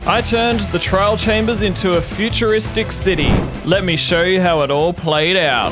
I turned the trial chambers into a futuristic city. Let me show you how it all played out.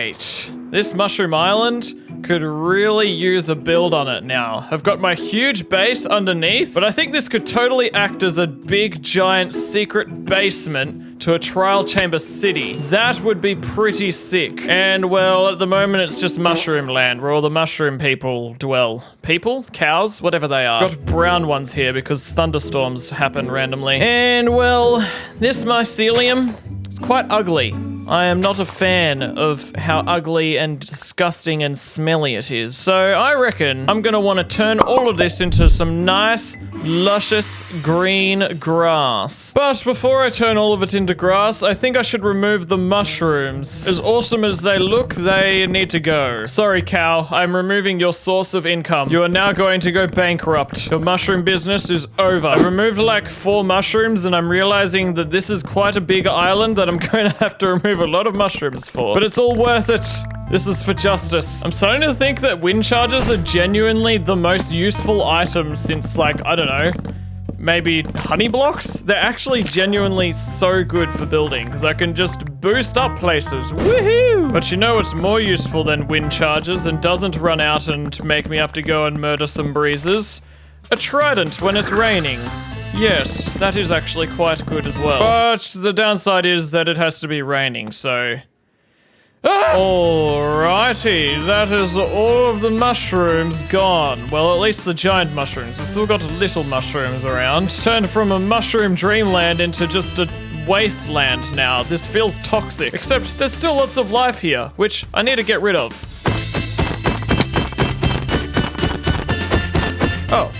Mate. This mushroom island could really use a build on it now. I've got my huge base underneath, but I think this could totally act as a big, giant, secret basement to a trial chamber city. That would be pretty sick. And, well, at the moment, it's just mushroom land, where all the mushroom people dwell. People? Cows? Whatever they are. Got brown ones here because thunderstorms happen randomly. And, well, this mycelium is quite ugly. I am not a fan of how ugly and disgusting and smelly it is. So I reckon I'm gonna want to turn all of this into some nice, luscious green grass. But before I turn all of it into grass, I think I should remove the mushrooms. As awesome as they look, they need to go. Sorry, cow, I'm removing your source of income. You are now going to go bankrupt. Your mushroom business is over. I removed like 4 mushrooms and I'm realizing that this is quite a big island that I'm going to have to remove a lot of mushrooms for. But it's all worth it. This is for justice. I'm starting to think that wind chargers are genuinely the most useful item since, like, I don't know, maybe honey blocks? They're actually genuinely so good for building because I can just boost up places. Woohoo! But you know what's more useful than wind chargers and doesn't run out and make me have to go and murder some breezes? A trident when it's raining. Yes, that is actually quite good as well. But the downside is that it has to be raining, so... Alrighty, that is all of the mushrooms gone. Well, at least the giant mushrooms. We've still got little mushrooms around. It's turned from a mushroom dreamland into just a wasteland now. This feels toxic. Except there's still lots of life here, which I need to get rid of. Oh.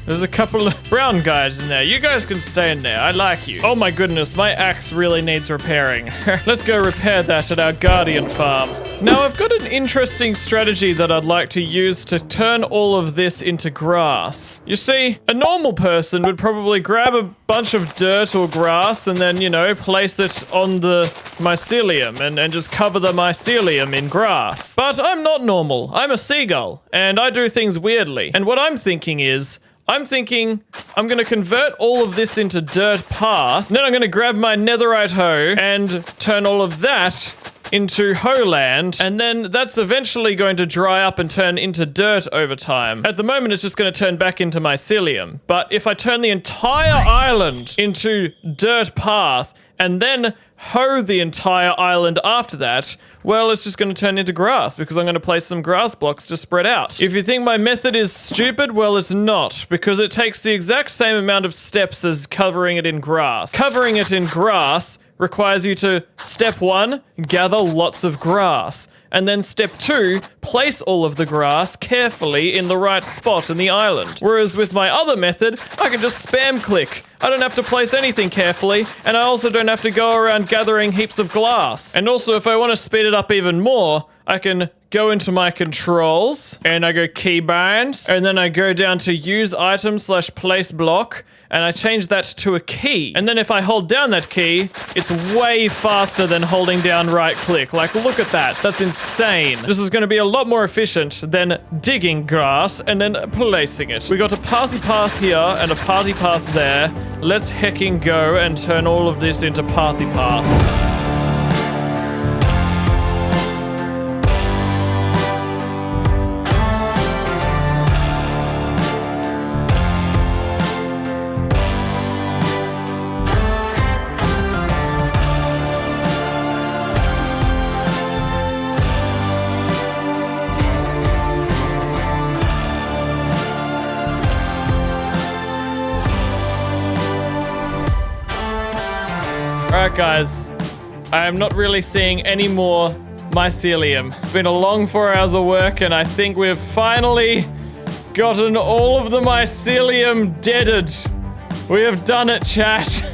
There's a couple of brown guys in there. You guys can stay in there. I like you. Oh my goodness, my axe really needs repairing. Let's go repair that at our guardian farm. Now, I've got an interesting strategy that I'd like to use to turn all of this into grass. You see, a normal person would probably grab a bunch of dirt or grass and then, you know, place it on the mycelium and just cover the mycelium in grass. But I'm not normal. I'm a seagull, and I do things weirdly. And what I'm thinking is, I'm going to convert all of this into dirt path, then I'm going to grab my netherite hoe and turn all of that into hoe land, and then that's eventually going to dry up and turn into dirt over time. At the moment, it's just going to turn back into mycelium. But if I turn the entire island into dirt path, and then hoe the entire island after that, well, it's just going to turn into grass because I'm going to place some grass blocks to spread out. If you think my method is stupid, well, it's not, because it takes the exact same amount of steps as covering it in grass. Covering it in grass requires you to, step 1, gather lots of grass. And then step 2, place all of the grass carefully in the right spot in the island. Whereas with my other method, I can just spam click. I don't have to place anything carefully, and I also don't have to go around gathering heaps of glass. And also, if I want to speed it up even more, I can go into my controls, and I go keybinds, and then I go down to use item / place block, and I change that to a key. And then if I hold down that key, it's way faster than holding down right click. Like, look at that. That's insane. This is going to be a lot more efficient than digging grass and then placing it. We got a party path here and a party path there. Let's hecking go and turn all of this into party path. Alright guys, I am not really seeing any more mycelium. It's been a long 4 hours of work and I think we've finally gotten all of the mycelium deaded. We have done it, chat.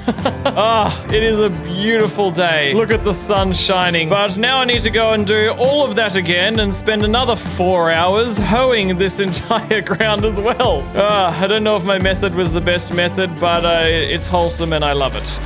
It is a beautiful day. Look at the sun shining. But now I need to go and do all of that again and spend another 4 hours hoeing this entire ground as well. I don't know if my method was the best method, but it's wholesome and I love it.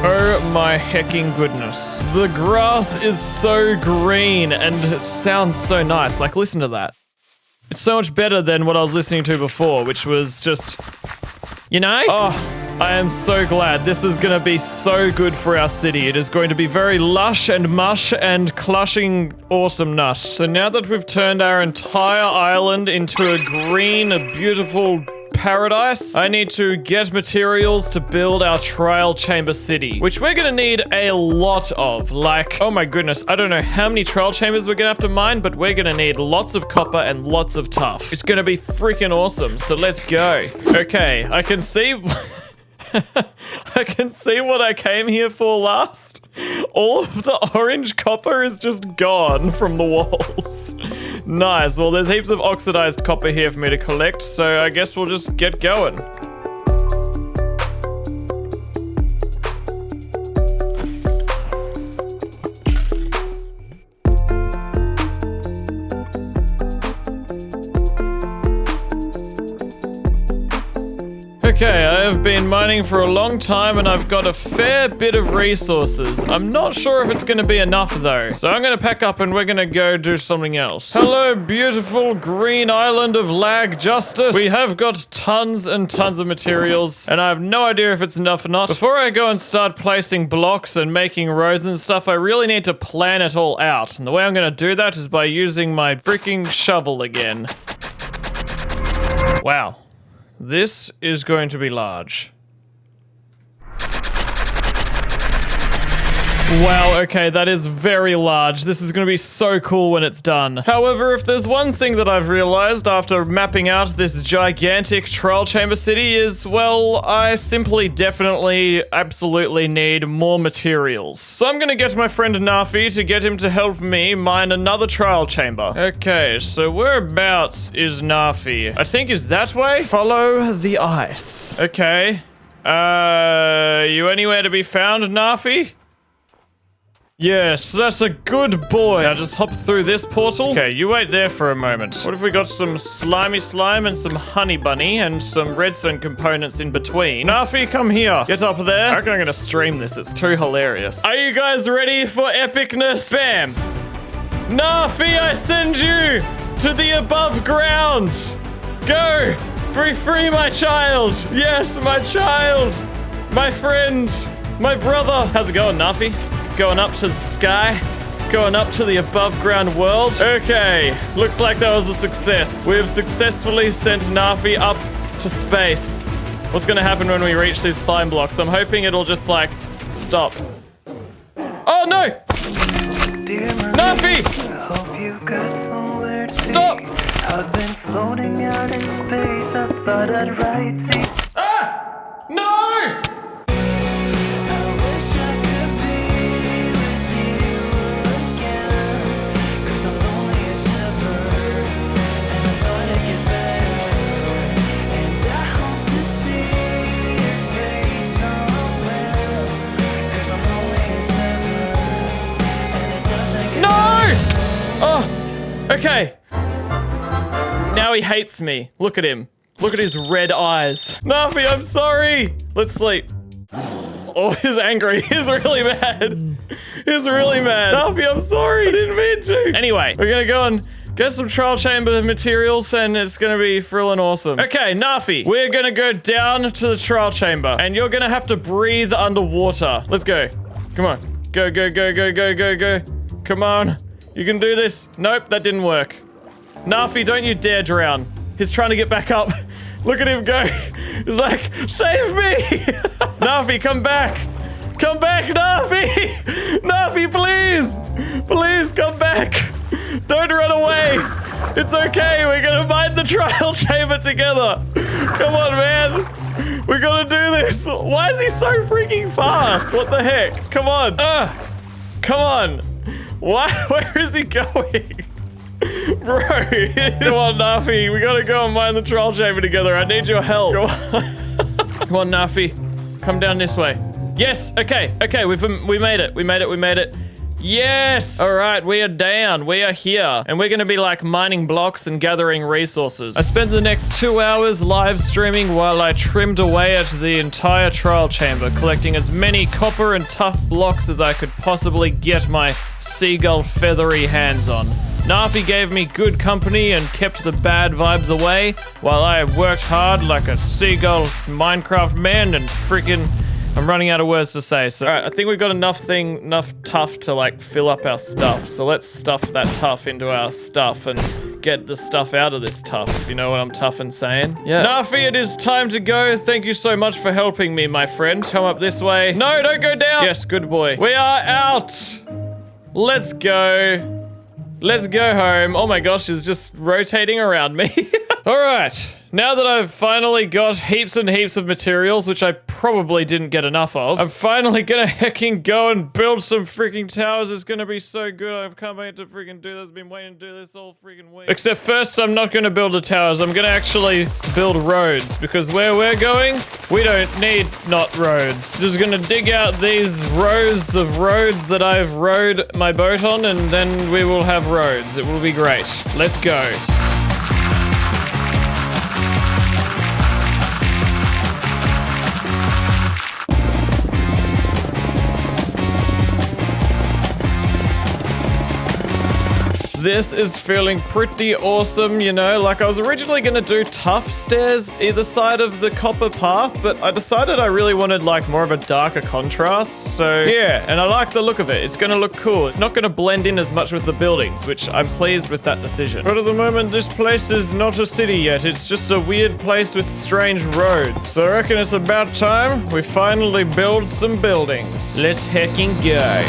Oh my hecking goodness. The grass is so green and it sounds so nice. Like, listen to that. It's so much better than what I was listening to before, which was just, you know? Oh, I am so glad. This is gonna be so good for our city. It is going to be very lush and mush and clushing awesomeness. So now that we've turned our entire island into a green, beautiful paradise, I need to get materials to build our trial chamber city, which we're gonna need a lot of. Like, oh my goodness, I don't know how many trial chambers we're gonna have to mine, but we're gonna need lots of copper and lots of tuff. It's gonna be freaking awesome, so let's go. Okay, I can see... I can see what I came here for last. All of the orange copper is just gone from the walls. Nice. Well, there's heaps of oxidized copper here for me to collect, so I guess we'll just get going. Okay, I have been mining for a long time and I've got a fair bit of resources. I'm not sure if it's going to be enough though. So I'm going to pack up and we're going to go do something else. Hello, beautiful green island of lag justice. We have got tons and tons of materials and I have no idea if it's enough or not. Before I go and start placing blocks and making roads and stuff, I really need to plan it all out. And the way I'm going to do that is by using my freaking shovel again. Wow. This is going to be large. Wow, okay, that is very large. This is going to be so cool when it's done. However, if there's one thing that I've realized after mapping out this gigantic trial chamber city is, well, I simply definitely absolutely need more materials. So I'm going to get my friend Knarfy to get him to help me mine another trial chamber. Okay, so whereabouts is Knarfy? I think is that way? Follow the ice. Okay. You anywhere to be found, Knarfy? Yes, that's a good boy. Now just hop through this portal. Okay, you wait there for a moment. What if we got some slimy slime and some honey bunny and some redstone components in between? Knarfy, come here. Get up there. I reckon I'm gonna stream this. It's too hilarious. Are you guys ready for epicness? Bam. Knarfy, I send you to the above ground. Go. Be free, my child. Yes, my child. My friend. My brother. How's it going, Knarfy? Going up to the sky, going up to the above ground world. Okay, looks like that was a success. We have successfully sent Knarfy up to space. What's gonna happen when we reach these slime blocks? I'm hoping it'll just like stop. Oh no! Knarfy! Stop! I've been floating out in space. I thought I'd write it. Ah! No! Okay. Now he hates me. Look at him. Look at his red eyes. Knarfy, I'm sorry. Let's sleep. Oh, he's angry. He's really mad. He's really mad. Knarfy, I'm sorry. I didn't mean to. Anyway, we're gonna go and get some trial chamber materials and it's gonna be frillin' awesome. Okay, Knarfy, we're gonna go down to the trial chamber and you're gonna have to breathe underwater. Let's go. Come on. Go, go, go, go, go, go, go. Come on. You can do this. Nope, that didn't work. Knarfy, don't you dare drown. He's trying to get back up. Look at him go. He's like, save me! Knarfy, come back. Come back, Knarfy! Knarfy, please! Please, come back. Don't run away. It's okay. We're gonna mine the trial chamber together. Come on, man. We gotta do this. Why is he so freaking fast? What the heck? Come on. Come on. Why? Where is he going? Bro, come on, Knarfy. We gotta go and mine the trial chamber together. I need your help. Come on, come on, Knarfy. Come down this way. Yes, okay, we made it. We made it. Yes! All right, we are down. We are here. And we're going to be like mining blocks and gathering resources. I spent the next 2 hours live streaming while I trimmed away at the entire trial chamber, collecting as many copper and tough blocks as I could possibly get my seagull feathery hands on. Knarfy gave me good company and kept the bad vibes away, while I worked hard like a seagull Minecraft man and freaking... I'm running out of words to say, so... Alright, I think we've got enough Tuff to, like, fill up our stuff. So let's stuff that Tuff into our stuff and get the stuff out of this Tuff. You know what I'm tough and saying? Yeah. Knarfy, it is time to go. Thank you so much for helping me, my friend. Come up this way. No, don't go down! Yes, good boy. We are out! Let's go. Let's go home. Oh my gosh, it's just rotating around me. Alright. Now that I've finally got heaps and heaps of materials, which I probably didn't get enough of, I'm finally gonna hecking go and build some freaking towers. It's gonna be so good. I can't wait to freaking do this. I've been waiting to do this all freaking week. Except first, I'm not gonna build the towers. I'm gonna actually build roads, because where we're going, we don't need not roads. Just gonna dig out these rows of roads that I've rowed my boat on, and then we will have roads. It will be great. Let's go. This is feeling pretty awesome, you know, like I was originally gonna do tough stairs either side of the copper path, but I decided I really wanted like more of a darker contrast, so yeah, and I like the look of it. It's gonna look cool. It's not gonna blend in as much with the buildings, which I'm pleased with that decision. But at the moment, this place is not a city yet. It's just a weird place with strange roads. So I reckon it's about time we finally build some buildings. Let's hecking go.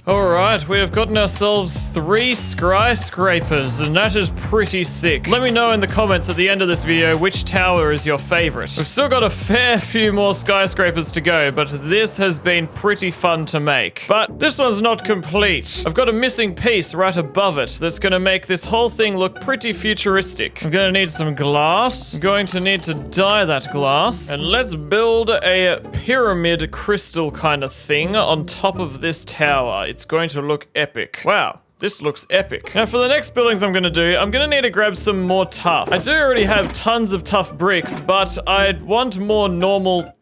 Alright, we have gotten ourselves 3 SkryScrapers, and that is pretty sick. Let me know in the comments at the end of this video which tower is your favorite. We've still got a fair few more SkryScrapers to go, but this has been pretty fun to make. But this one's not complete. I've got a missing piece right above it that's gonna make this whole thing look pretty futuristic. I'm gonna need some glass. I'm going to need to dye that glass. And let's build a pyramid crystal kind of thing on top of this tower. It's going to look epic. Wow. This looks epic. Now for the next buildings I'm gonna do, I'm gonna need to grab some more Tuff. I do already have tons of tough bricks, but I'd want more normal...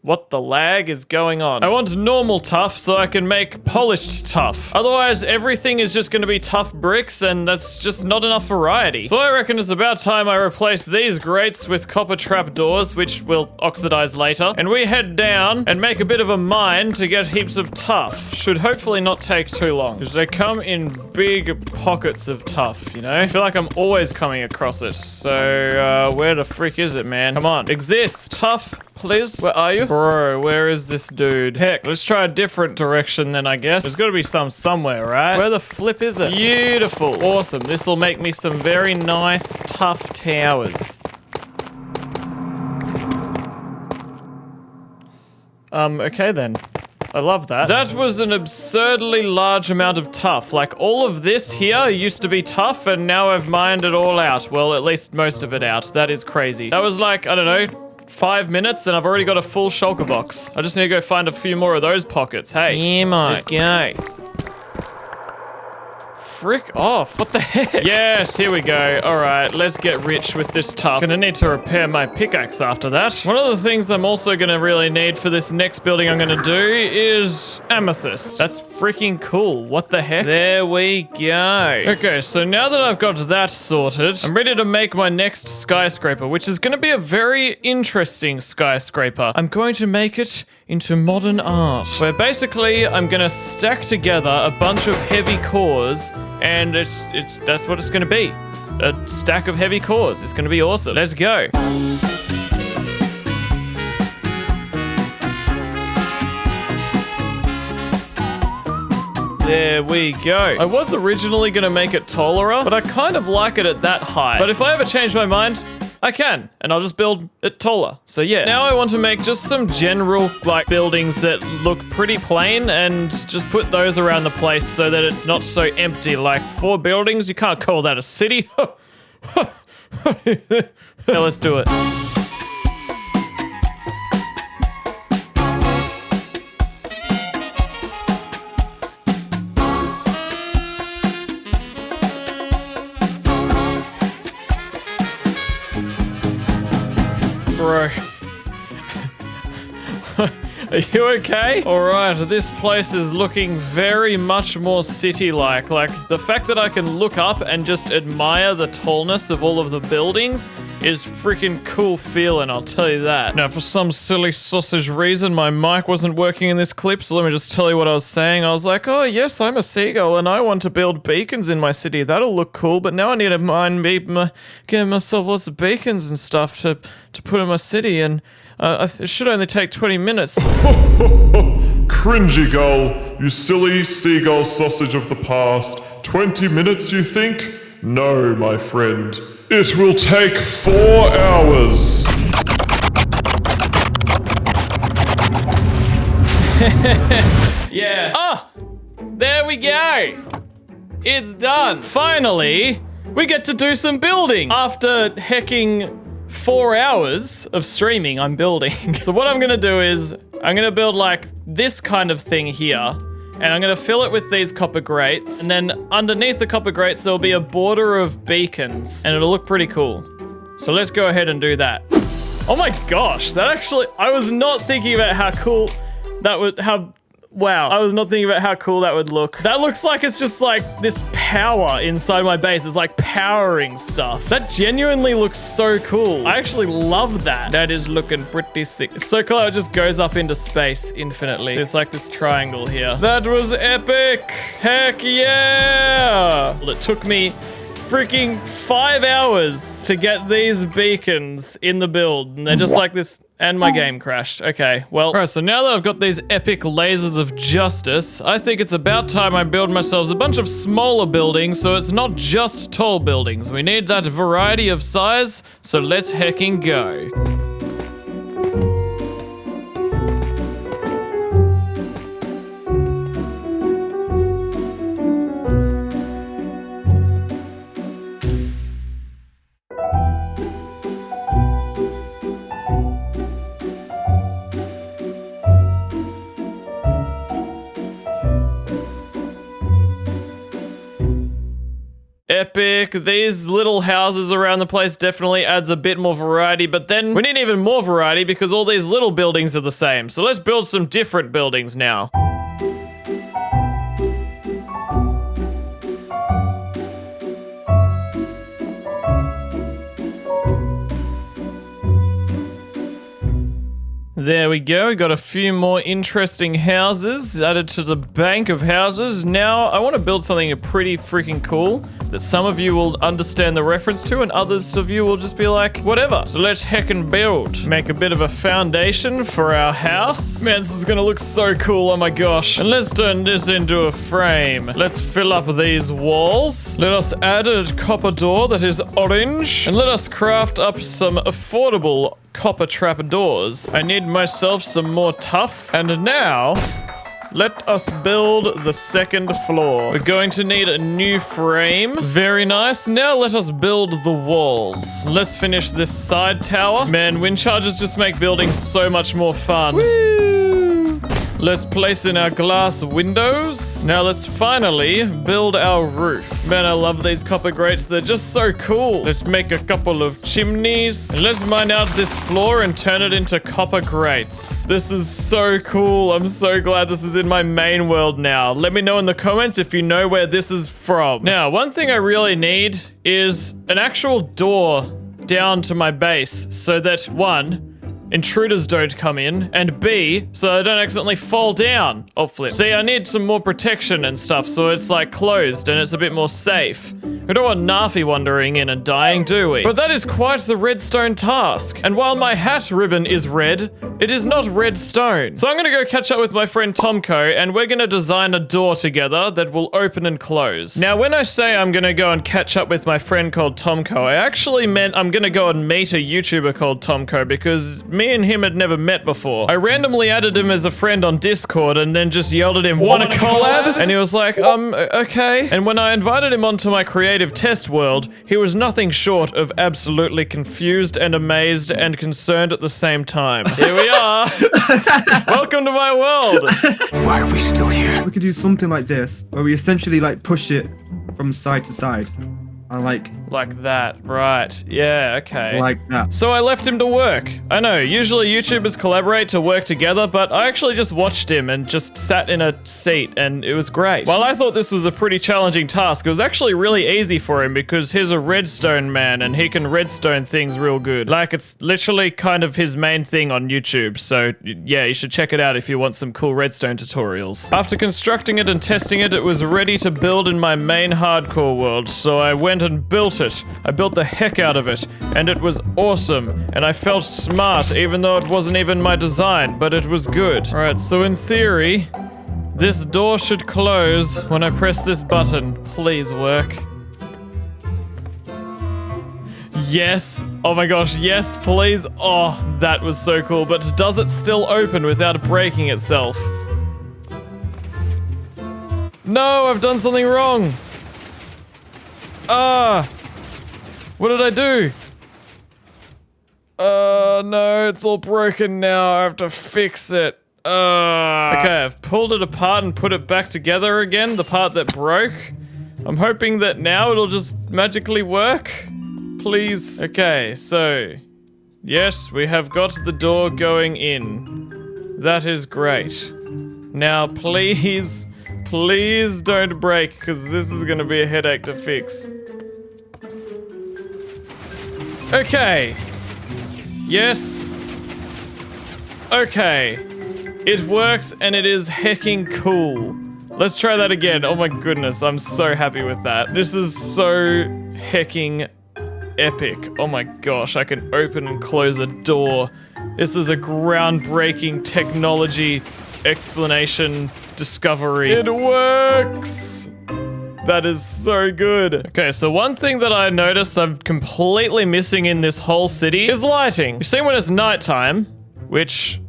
What the lag is going on? I want normal Tuff so I can make polished Tuff. Otherwise, everything is just gonna be tough bricks, and that's just not enough variety. So I reckon it's about time I replace these grates with copper trapdoors, which will oxidize later. And we head down and make a bit of a mine to get heaps of Tuff. Should hopefully not take too long, because they come in big pockets of Tuff, you know? I feel like I'm always coming across it. So, where the frick is it, man? Come on. Exists. Tuff. Please? Where are you? Bro, where is this dude? Heck, let's try a different direction then, I guess. There's gotta be some somewhere, right? Where the flip is it? Beautiful. Awesome. This will make me some very nice, tough towers. Okay then. I love that. That was an absurdly large amount of Tuff. Like, all of this here used to be Tuff, and now I've mined it all out. Well, at least most of it out. That is crazy. That was like, I don't know, 5 minutes and I've already got a full shulker box. I just need to go find a few more of those pockets. Hey, yeah, mate. Let's go. Frick off. What the heck? Yes, here we go. All right, let's get rich with this Tuff. Gonna need to repair my pickaxe after that. One of the things I'm also gonna really need for this next building I'm gonna do is amethyst. That's freaking cool. What the heck? There we go. Okay, so now that I've got that sorted, I'm ready to make my next skyscraper, which is gonna be a very interesting skyscraper. I'm going to make it into modern art, where basically I'm gonna stack together a bunch of heavy cores, and that's what it's gonna be. A stack of heavy cores. It's gonna be awesome. Let's go. There we go. I was originally going to make it taller, but I kind of like it at that height. But if I ever change my mind, I can, and I'll just build it taller. So yeah, now I want to make just some general like buildings that look pretty plain and just put those around the place so that it's not so empty. Like 4 buildings, you can't call that a city. Yeah, let's do it. Bro. Are you okay? Alright, this place is looking very much more city-like. Like, the fact that I can look up and just admire the tallness of all of the buildings is freaking cool feeling, I'll tell you that. Now, for some silly sausage reason, my mic wasn't working in this clip, so let me just tell you what I was saying. I was like, oh yes, I'm a seagull and I want to build beacons in my city. That'll look cool, but now I need to get myself lots of beacons and stuff to put in my city, and it should only take 20 minutes. CringyGull, you silly seagull sausage of the past. 20 minutes, you think? No, my friend. It will take 4 hours. Yeah. Oh! There we go! It's done! Finally, we get to do some building! After hecking 4 hours of streaming, I'm building. So what I'm gonna do is, I'm gonna build like this kind of thing here, and I'm gonna fill it with these copper grates, and then underneath the copper grates there'll be a border of beacons, and it'll look pretty cool. So let's go ahead and do that. Oh my gosh, that actually, I was not thinking about how cool that would, wow, I was not thinking about how cool that would look. That looks like it's just like this power inside my base. It's like powering stuff. That genuinely looks so cool. I actually love that. That is looking pretty sick. It's so cool how it just goes up into space infinitely. So it's like this triangle here. That was epic. Heck yeah. Well, it took me freaking 5 hours to get these beacons in the build, and they're just like this, and my game crashed. Okay, well, all right, so now that I've got these epic lasers of justice, I think it's about time I build myself a bunch of smaller buildings, so it's not just tall buildings. We need that variety of size, so let's hecking go. Epic. These little houses around the place definitely adds a bit more variety, but then we need even more variety because all these little buildings are the same. So let's build some different buildings now. There we go, we got a few more interesting houses added to the bank of houses. Now, I want to build something pretty freaking cool that some of you will understand the reference to and others of you will just be like, whatever. So let's heckin' build. Make a bit of a foundation for our house. Man, this is gonna look so cool, oh my gosh. And let's turn this into a frame. Let's fill up these walls. Let us add a copper door that is orange. And let us craft up some affordable copper trapdoors. I need myself some more tuff. And now, let us build the second floor. We're going to need a new frame. Very nice. Now let us build the walls. Let's finish this side tower. Man, wind charges just make building so much more fun. Woo! Let's place in our glass windows. Now let's finally build our roof. Man, I love these copper grates. They're just so cool. Let's make a couple of chimneys. And let's mine out this floor and turn it into copper grates. This is so cool. I'm so glad this is in my main world now. Let me know in the comments if you know where this is from. Now, one thing I really need is an actual door down to my base so that, one, intruders don't come in, and B, so I don't accidentally fall down or flip. See, I need some more protection and stuff, so it's like closed and it's a bit more safe. We don't want Knarfy wandering in and dying, do we? But that is quite the redstone task. And while my hat ribbon is red, it is not redstone. So I'm gonna go catch up with my friend Tomko, and we're gonna design a door together that will open and close. Now, when I say I'm gonna go and catch up with my friend called Tomko, I actually meant I'm gonna go and meet a YouTuber called Tomko, because me and him had never met before. I randomly added him as a friend on Discord and then just yelled at him, "Wanna collab?" And he was like, okay. And when I invited him onto my creative test world, he was nothing short of absolutely confused and amazed and concerned at the same time. Here we are. Welcome to my world. Why are we still here? We could do something like this, where we essentially like push it from side to side. And like that, right. Yeah, okay. like that. So I left him to work. I know, usually YouTubers collaborate to work together, but I actually just watched him and just sat in a seat, and it was great. While I thought this was a pretty challenging task, it was actually really easy for him because he's a redstone man and he can redstone things real good. Like, it's literally kind of his main thing on YouTube, so yeah, you should check it out if you want some cool redstone tutorials. After constructing it and testing it, it was ready to build in my main hardcore world, so I went and built it. I built the heck out of it, and it was awesome, and I felt smart even though it wasn't even my design, but it was good. Alright, so in theory, this door should close when I press this button. Please work. Yes. Oh my gosh, yes, please. Oh, that was so cool, but does it still open without breaking itself? No, I've done something wrong. What did I do? No, it's all broken now. I have to fix it. Okay, I've pulled it apart and put it back together again, the part that broke. I'm hoping that now it'll just magically work. Please. Okay, so yes, we have got the door going in. That is great. Now, please don't break, because this is gonna be a headache to fix. Okay. Yes. Okay. It works and it is hecking cool. Let's try that again. Oh my goodness, I'm so happy with that. This is so hecking epic. Oh my gosh, I can open and close a door. This is a groundbreaking technology explanation discovery. It works! That is so good. Okay, so one thing that I noticed I'm completely missing in this whole city is lighting. You see when it's nighttime, which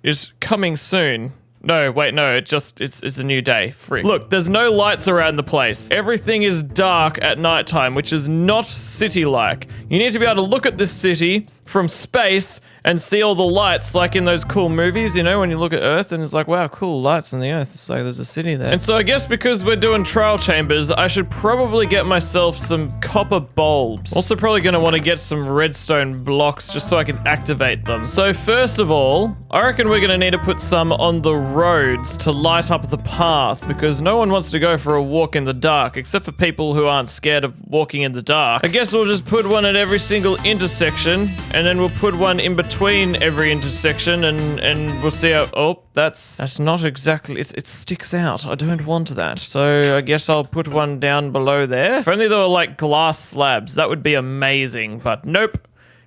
is coming soon. No, wait, no, it's a new day. Frick. Look, there's no lights around the place. Everything is dark at nighttime, which is not city-like. You need to be able to look at this city from space and see all the lights, like in those cool movies, you know, when you look at Earth and it's like, wow, cool lights in the Earth. It's like there's a city there. And so I guess because we're doing trial chambers, I should probably get myself some copper bulbs. Also probably gonna want to get some redstone blocks just so I can activate them. So first of all, I reckon we're gonna need to put some on the roads to light up the path, because no one wants to go for a walk in the dark, except for people who aren't scared of walking in the dark. I guess we'll just put one at every single intersection, and then we'll put one in between every intersection, and we'll see how. Oh, that's not exactly. It sticks out. I don't want that. So I guess I'll put one down below there. If only there were like glass slabs, that would be amazing. But nope,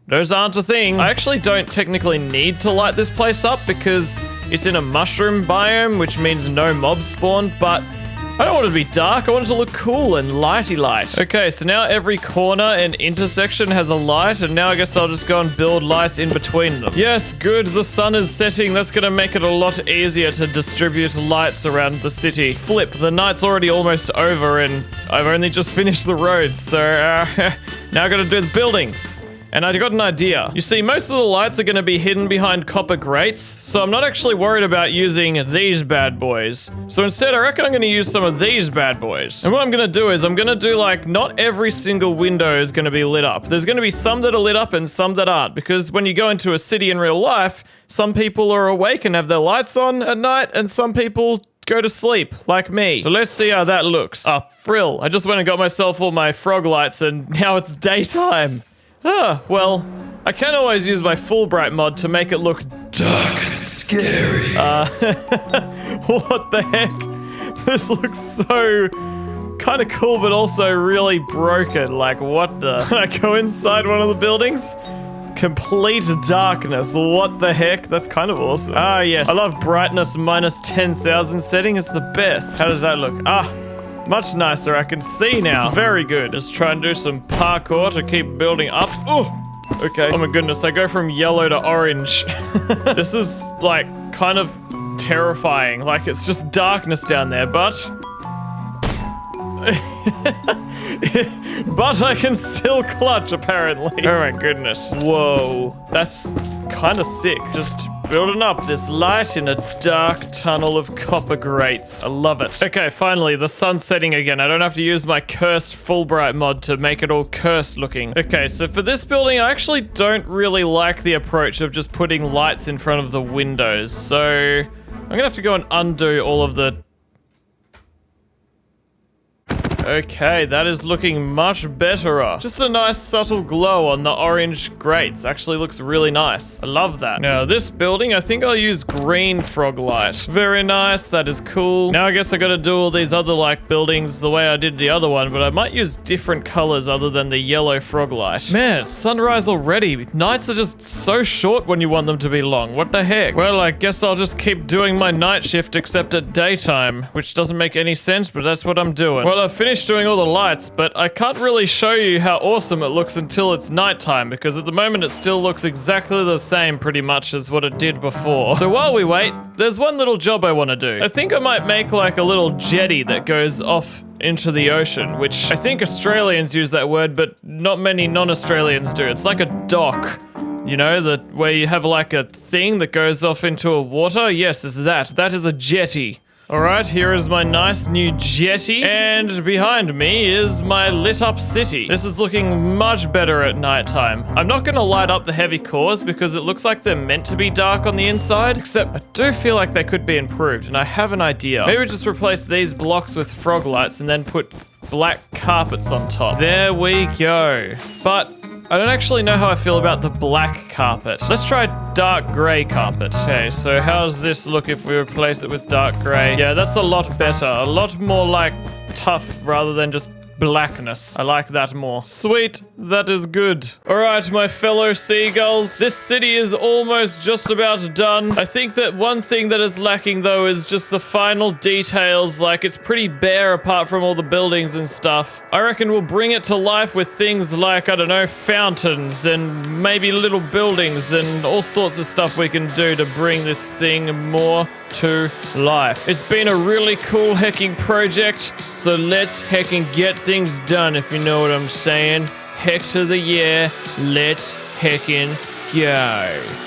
those aren't a thing. I actually don't technically need to light this place up because it's in a mushroom biome, which means no mobs spawn. But I don't want it to be dark, I want it to look cool and lighty light. Okay, so now every corner and intersection has a light, and now I guess I'll just go and build lights in between them. Yes, good, the sun is setting. That's gonna make it a lot easier to distribute lights around the city. Flip, the night's already almost over and I've only just finished the roads, so now I gotta do the buildings. And I got an idea. You see, most of the lights are going to be hidden behind copper grates, so I'm not actually worried about using these bad boys. So instead, I reckon I'm going to use some of these bad boys. And what I'm going to do is I'm going to do like, not every single window is going to be lit up. There's going to be some that are lit up and some that aren't, because when you go into a city in real life, some people are awake and have their lights on at night, and some people go to sleep, like me. So let's see how that looks. Ah, frill. I just went and got myself all my frog lights, and now it's daytime. Ah, well, I can always use my Fulbright mod to make it look dark and scary. What the heck? This looks so kind of cool, but also really broken. Like, what the? I go inside one of the buildings. Complete darkness. What the heck? That's kind of awesome. Ah, yes. I love brightness minus 10,000 setting. It's the best. How does that look? Ah, much nicer. I can see now. Very good. Let's try and do some parkour to keep building up. Oh, okay. Oh my goodness. I go from yellow to orange. This is like kind of terrifying. Like it's just darkness down there, but... but I can still clutch, apparently. Oh my goodness. Whoa. That's kind of sick. Just building up this light in a dark tunnel of copper grates. I love it. Okay, finally, the sun's setting again. I don't have to use my cursed Fulbright mod to make it all cursed looking. Okay, so for this building, I actually don't really like the approach of just putting lights in front of the windows. So I'm gonna have to go and undo all of the... Okay, that is looking much better. Just a nice subtle glow on the orange grates. Actually looks really nice. I love that. Now this building, I think I'll use green frog light. Very nice, that is cool. Now I guess I gotta do all these other like buildings the way I did the other one, but I might use different colors other than the yellow frog light. Man, it's sunrise already. Nights are just so short when you want them to be long. What the heck? Well, I guess I'll just keep doing my night shift except at daytime, which doesn't make any sense, but that's what I'm doing. Well, I finished doing all the lights, but I can't really show you how awesome it looks until it's nighttime, because at the moment it still looks exactly the same pretty much as what it did before. So while we wait, there's one little job I want to do. I think I might make like a little jetty that goes off into the ocean, which I think Australians use that word, but not many non-Australians do. It's like a dock. You know, where you have like a thing that goes off into a water? Yes, it's that. That is a jetty. Alright, here is my nice new jetty, and behind me is my lit up city. This is looking much better at nighttime. I'm not gonna light up the heavy cores because it looks like they're meant to be dark on the inside, except I do feel like they could be improved, and I have an idea. Maybe just replace these blocks with frog lights and then put black carpets on top. There we go. But I don't actually know how I feel about the black carpet. Let's try dark gray carpet. Okay, so how does this look if we replace it with dark gray? Yeah, that's a lot better. A lot more like Tuff rather than just blackness. I like that more. Sweet, that is good. All right, my fellow seagulls, this city is almost just about done. I think that one thing that is lacking though is just the final details. Like it's pretty bare apart from all the buildings and stuff. I reckon we'll bring it to life with things like, I don't know, fountains and maybe little buildings and all sorts of stuff we can do to bring this thing more to life. It's been a really cool hacking project, so let's heckin' get things done, if you know what I'm saying. Heck to the yeah, let's heckin' go.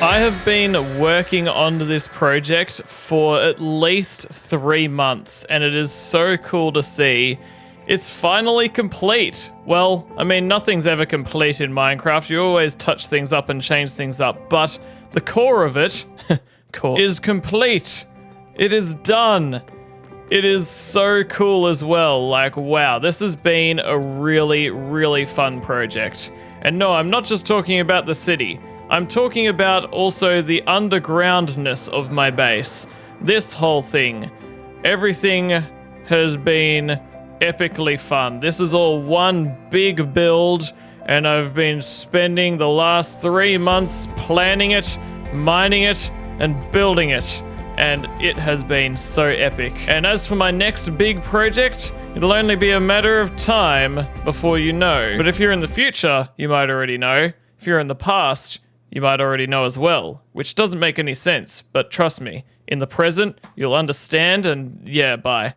I have been working on this project for at least 3 months, and it is so cool to see. It's finally complete. Well, I mean, nothing's ever complete in Minecraft. You always touch things up and change things up, but the core of it is complete. It is done. It is so cool as well. Like, wow, this has been a really, really fun project. And no, I'm not just talking about the city. I'm talking about also the undergroundness of my base. This whole thing. Everything has been epically fun. This is all one big build, and I've been spending the last 3 months planning it, mining it, and building it. And it has been so epic. And as for my next big project, it'll only be a matter of time before you know. But if you're in the future, you might already know. If you're in the past, you might already know as well, which doesn't make any sense, but trust me, in the present, you'll understand, and yeah, bye.